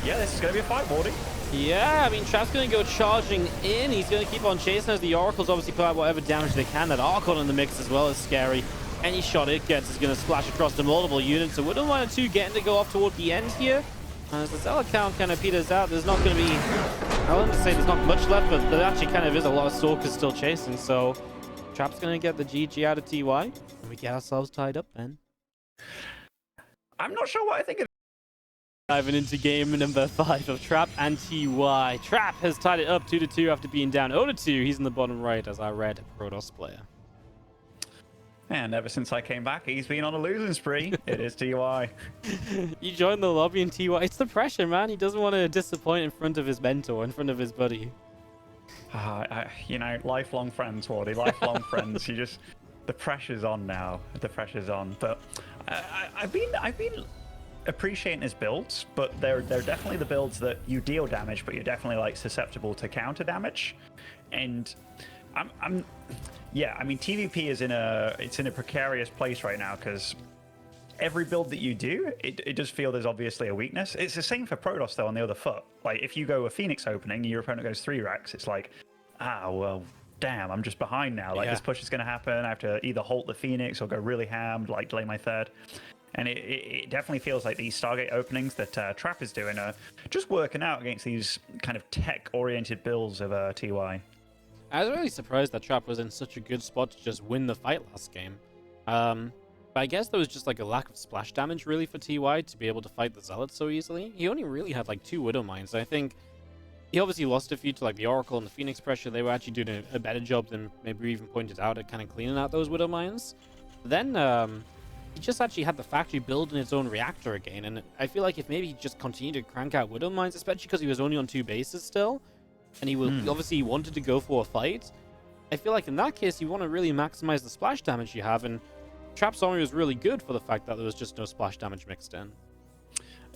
yeah, this is going to be a fight, Wardy. Yeah, I mean, Trap's going to go charging in. He's going to keep on chasing as the Oracles obviously put out whatever damage they can. That Archon in the mix as well is scary. Any shot it gets is going to splash across the multiple units, so Widow Miner 2 getting to go off toward the end here. As the Zealot count kind of peters out, there's not going to be... I wouldn't say there's not much left, but there actually kind of is a lot of Stalkers still chasing, so Trap's going to get the GG out of TY. And we get ourselves tied up, man. I'm not sure what I think of. Diving into game number 5 of Trap and TY. Trap has tied it up 2-2 after being down 0-2. He's in the bottom right as our red Protoss player. And ever since I came back, he's been on a losing spree. It is TY. You joined the lobby in TY. It's the pressure, man. He doesn't want to disappoint in front of his mentor, in front of his buddy. You know, lifelong friends, Wardy. Lifelong friends. You just... The pressure's on now. The pressure's on. But I've been appreciating his builds, but they're definitely the builds that you deal damage, but you're definitely like susceptible to counter damage. And yeah, I mean, TvP is in a precarious place right now, because every build that you do, it does feel there's obviously a weakness. It's the same for Protoss though on the other foot. Like if you go a Phoenix opening, your opponent goes 3 racks, it's like, well, damn, I'm just behind now. Like, this push is going to happen. I have to either halt the Phoenix or go really hammed, like delay my third. And it definitely feels like these Stargate openings that Trap is doing are just working out against these kind of tech-oriented builds of TY. I was really surprised that Trap was in such a good spot to just win the fight last game. But I guess there was just like a lack of splash damage really for TY to be able to fight the Zealots so easily. He only really had like 2 Widow Mines. I think he obviously lost a few to like the Oracle and the Phoenix pressure. They were actually doing a better job than maybe we even pointed out at kind of cleaning out those Widow Mines. Then he just actually had the factory building its own reactor again, and I feel like if maybe he just continued to crank out Widow Mines, especially because he was only on 2 bases still, and he obviously wanted to go for a fight, I feel like in that case you want to really maximize the splash damage you have, and Trap's army was really good for the fact that there was just no splash damage mixed in.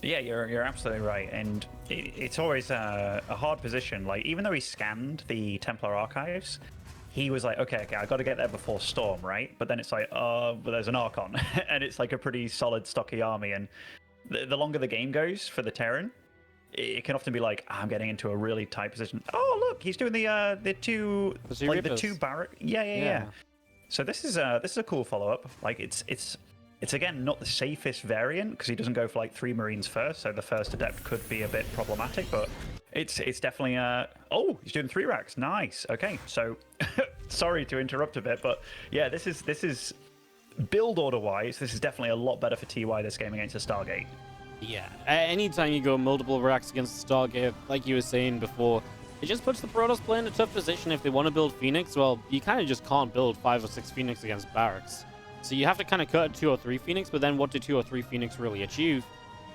Yeah, you're absolutely right, and it's always a hard position. Like, even though he scanned the Templar Archives, he was like, okay, I got to get there before Storm, right? But then it's like, but there's an Archon, and it's like a pretty solid, stocky army. And the longer the game goes for the Terran, it can often be like, I'm getting into a really tight position. Oh, look, he's doing the two barrack. Yeah. So this is a cool follow up. Like, it's again not the safest variant because he doesn't go for like 3 Marines first, so the first adept could be a bit problematic, but it's definitely oh, he's doing 3 racks. Nice. Okay, so sorry to interrupt a bit, but yeah, this is build order wise, this is definitely a lot better for TY this game against a Stargate. Yeah, anytime you go multiple racks against the Stargate, like you were saying before, it just puts the Protoss player in a tough position. If they want to build Phoenix, well, you kind of just can't build 5 or 6 Phoenix against barracks. So you have to kind of cut 2 or 3 Phoenix, but then what do 2 or 3 Phoenix really achieve?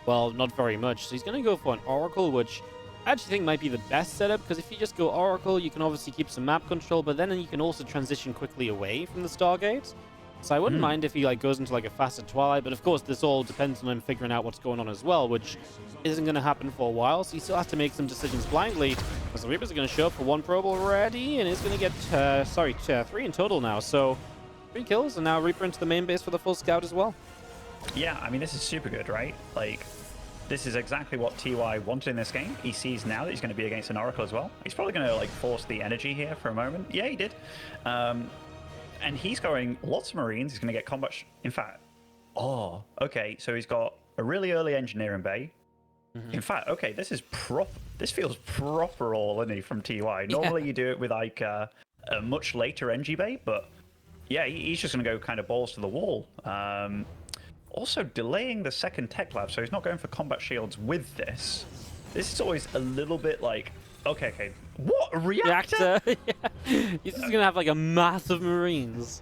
well, not very much. So he's going to go for an Oracle, which I actually think might be the best setup, because if you just go Oracle, you can obviously keep some map control, but then you can also transition quickly away from the Stargate. So I wouldn't mind if he goes into a faster Twilight, but of course this all depends on him figuring out what's going on as well, which isn't going to happen for a while, so he still has to make some decisions blindly, because the Reapers are going to show up for 1 probe already, and he's going to get, 3 in total now, so 3 kills, and now Reaper into the main base for the full scout as well. Yeah, I mean, this is super good, right? This is exactly what TY wanted in this game. He sees now that he's going to be against an Oracle as well. He's probably going to force the energy here for a moment. Yeah, he did. And he's going lots of Marines. He's going to get combat. In fact, okay. So he's got a really early engineering bay. In fact, okay, this is This feels proper all, isn't he, from TY? Normally you do it with a much later NG bay, but yeah, he's just going to go kind of balls to the wall. Also delaying the second tech lab, so he's not going for combat shields with this. This is always a little bit okay. What? A reactor? Yeah. He's just gonna have a mass of Marines.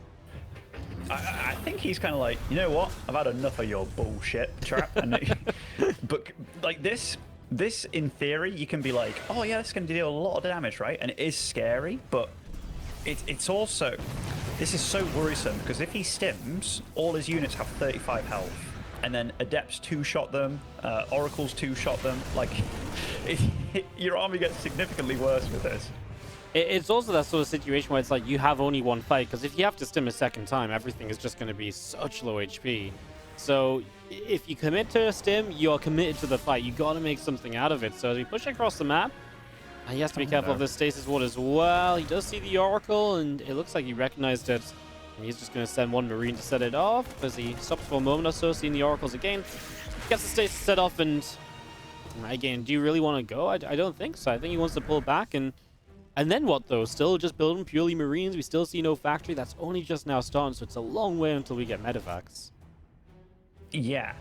I think he's kind of you know what? I've had enough of your bullshit, Trap. But this in theory, you can be oh yeah, this is gonna deal a lot of damage, right? And it is scary, but it's also, this is so worrisome, because if he stims, all his units have 35 health. And then Adepts 2-shot them, Oracles 2-shot them. Your army gets significantly worse with this. It's also that sort of situation where it's you have only one fight, because if you have to stim a second time, everything is just going to be such low HP. So if you commit to a stim, you're committed to the fight. You got to make something out of it. So as we push across the map, he has to be careful of this stasis ward as well. He does see the Oracle, and it looks like he recognized it. And he's just going to send 1 Marine to set it off, as he stops for a moment or so, seeing the Oracles again. Gets the stasis set off, and again, do you really want to go? I don't think so. I think he wants to pull back, and then what, though? Still just building purely Marines. We still see no factory. That's only just now starting, so it's a long way until we get medevacs. Yeah,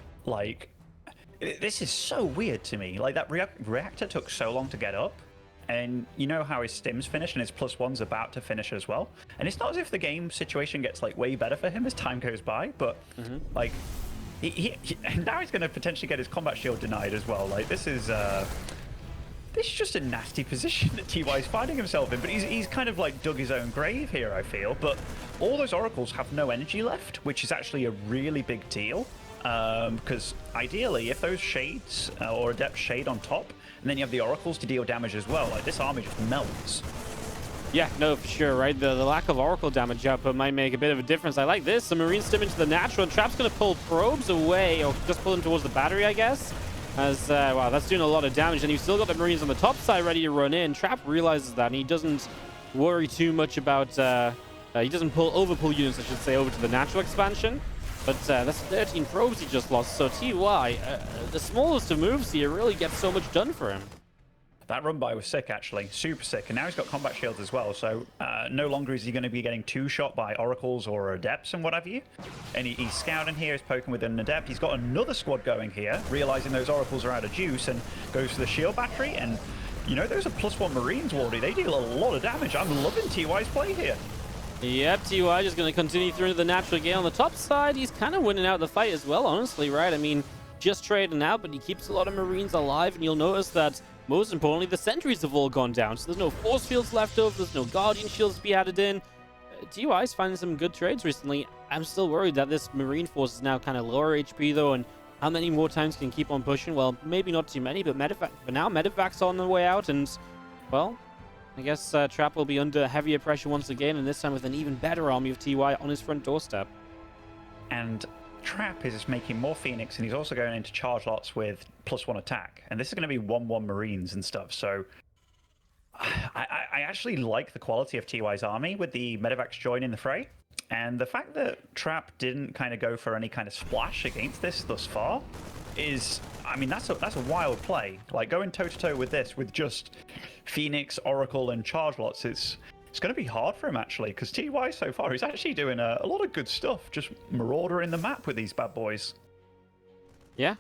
this is so weird to me. That reactor took so long to get up. And you know how his stims finish and his +1's about to finish as well. And it's not as if the game situation gets way better for him as time goes by, but and now he's going to potentially get his combat shield denied as well. This is just a nasty position that TY's finding himself in. But he's kind of dug his own grave here, I feel. But all those Oracles have no energy left, which is actually a really big deal. Because ideally, if those shades or Adept shade on top, and then you have the Oracles to deal damage as well, this army just melts. Yeah, no, for sure, right? The lack of Oracle damage output might make a bit of a difference. I like this. The Marines stim into the natural, and Trap's going to pull probes away, or just pull them towards the battery, I guess. As, wow, that's doing a lot of damage, and you've still got the Marines on the top side ready to run in. Trap realizes that, and he doesn't worry too much about, he doesn't overpull units, I should say, over to the natural expansion. But that's 13 probes he just lost, so TY, the smallest of moves here really gets so much done for him. That run by was sick, actually. Super sick. And now he's got combat shields as well, so no longer is he going to be getting 2-shot by Oracles or Adepts and what have you. And he's scouting here, he's poking with an Adept. He's got another squad going here, realizing those Oracles are out of juice, and goes for the shield battery. And, you know, those are +1 Marines, Wardy. They deal a lot of damage. I'm loving TY's play here. Yep, TY just going to continue through into the natural gate. On the top side, he's kind of winning out the fight as well, honestly, right? I mean, just trading out, but he keeps a lot of Marines alive, and you'll notice that, most importantly, the sentries have all gone down, so there's no force fields left over, there's no Guardian shields to be added in. TY's finding some good trades recently. I'm still worried that this Marine force is now kind of lower HP, though, and how many more times can keep on pushing? Well, maybe not too many, but for now, Medevac's on the way out, and, well, I guess Trap will be under heavier pressure once again, and this time with an even better army of TY on his front doorstep. And Trap is making more Phoenix, and he's also going into charge lots with +1 attack. And this is going to be 1-1 Marines and stuff, so I actually like the quality of TY's army with the Medevacs joining the fray. And the fact that Trap didn't kind of go for any kind of splash against this thus far is, I mean, that's a wild play. Going toe-to-toe with this, with just Phoenix, Oracle, and charge lots, it's going to be hard for him, actually, because TY so far, he's actually doing a lot of good stuff, just maraudering the map with these bad boys. Yeah,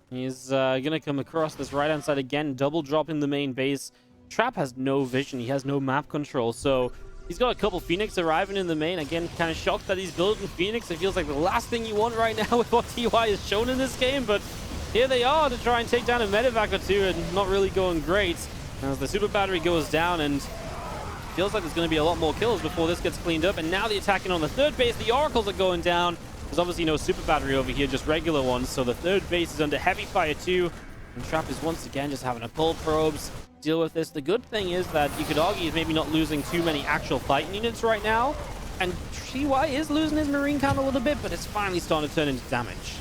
he's going to come across this right-hand side again, double dropping the main base. Trap has no vision, he has no map control, so he's got a couple Phoenix arriving in the main. Again, kind of shocked that he's building Phoenix. It feels like the last thing you want right now with what TY has shown in this game, but here they are to try and take down a medevac or two, and not really going great. As the super battery goes down, and feels like there's going to be a lot more kills before this gets cleaned up. And now the attacking on the third base, the oracles are going down. There's obviously no super battery over here, just regular ones. So the third base is under heavy fire too. And Trap is once again just having a pull probes deal with this. The good thing is that you could argue he's maybe not losing too many actual fighting units right now. And TY is losing his marine count a little bit, but it's finally starting to turn into damage.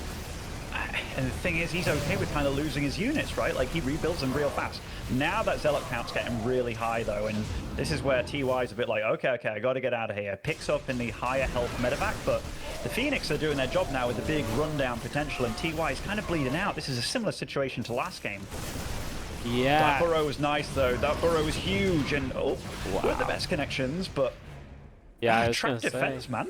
And the thing is, he's okay with kind of losing his units, right? Like, he rebuilds them real fast. Now that Zealot count's getting really high, though, and this is where TY's a bit like, okay, I got to get out of here. Picks up in the higher health medevac, but the Phoenix are doing their job now with the big rundown potential, and TY is kind of bleeding out. This is a similar situation to last game. Yeah. That burrow was nice, though. That burrow was huge, and with the best connections, but yeah, trap defense, man.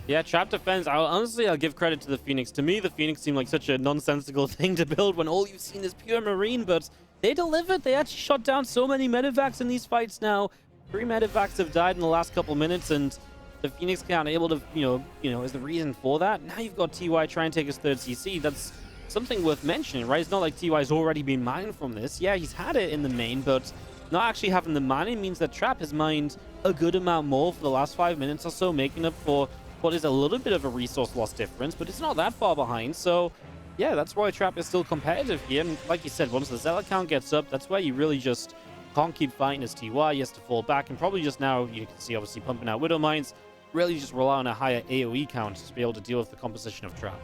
Yeah, trap defense. I'll give credit to the Phoenix. To me, the Phoenix seemed like such a nonsensical thing to build when all you've seen is pure marine, but they delivered. They actually shot down so many medevacs in these fights now. 3 medevacs have died in the last couple minutes, and the Phoenix count able to, you know, is the reason for that. Now you've got TY trying to take his third CC. That's something worth mentioning, right? It's not like TY's already been mining from this. Yeah, he's had it in the main, but not actually having the mining means that Trap has mined a good amount more for the last 5 minutes or so, making up for what is a little bit of a resource loss difference, but it's not that far behind. So yeah, that's why Trap is still competitive here. And like you said, once the Zealot count gets up, that's where you really just can't keep fighting as TY. He has to fall back, and probably just now you can see obviously pumping out Widow Mines, really just rely on a higher AoE count to be able to deal with the composition of Trap.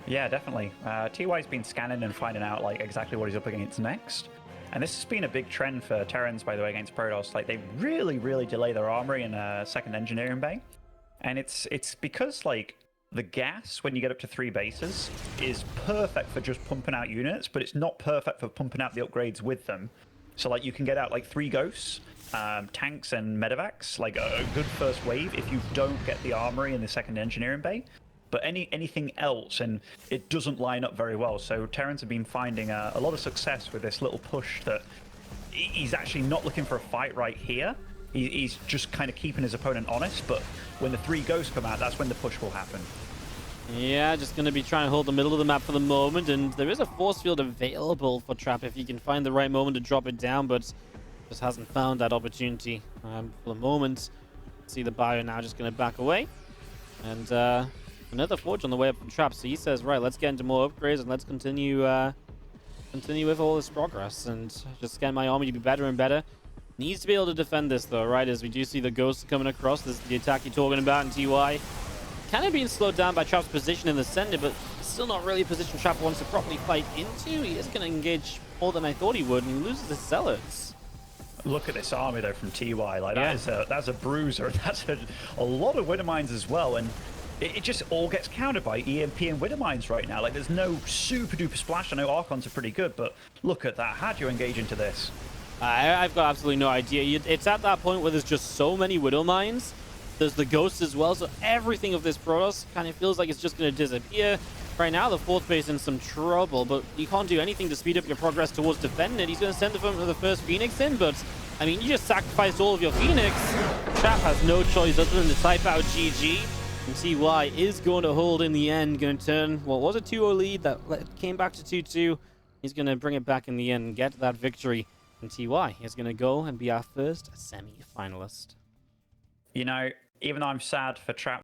Yeah, definitely. TY's been scanning and finding out like exactly what he's up against next. And this has been a big trend for Terrans, by the way, against Protoss. Like, they really delay their armory in a second engineering bay. And it's because, like, the gas, when you get up to 3 bases, is perfect for just pumping out units, but it's not perfect for pumping out the upgrades with them. So, like, you can get out, like, 3 ghosts, tanks, and medevacs, like, a good first wave if you don't get the armory in the second engineering bay. But anything else, and it doesn't line up very well. So Terrans have been finding a lot of success with this little push that he's actually not looking for a fight right here. He's just kind of keeping his opponent honest, but when the 3 ghosts come out, that's when the push will happen. Yeah, just going to be trying to hold the middle of the map for the moment, and there is a force field available for Trap if you can find the right moment to drop it down, but just hasn't found that opportunity for the moment. See the bio now just going to back away, and another forge on the way up from Trap. So he says, right, let's get into more upgrades and let's continue with all this progress and just get my army to be better and better. Needs to be able to defend this though, right? As we do see the ghosts coming across. This is the attack you're talking about in TY. Kind of being slowed down by Trap's position in the center, but still not really a position Trap wants to properly fight into. He is going to engage more than I thought he would, and he loses his zealots. Look at this army though from TY. Like, yeah. that's a bruiser. That's a lot of Widow Mines as well, and it just all gets countered by EMP and Widow Mines right now. Like, there's no super duper splash. I know Archons are pretty good, but look at that. How do you engage into this? I've got absolutely no idea. It's at that point where there's just so many Widow Mines. There's the ghosts as well, so everything of this Protoss kind of feels like it's just going to disappear. Right now, the 4th base in some trouble, but you can't do anything to speed up your progress towards defending it. He's going to send the first Phoenix in, but I mean, you just sacrificed all of your Phoenix. Trap has no choice other than to type out GG. And TY is going to hold in the end, going to turn what was a 2-0 lead that came back to 2-2. He's going to bring it back in the end and get that victory. And TY is going to go and be our first semi-finalist. You know, even though I'm sad for Trap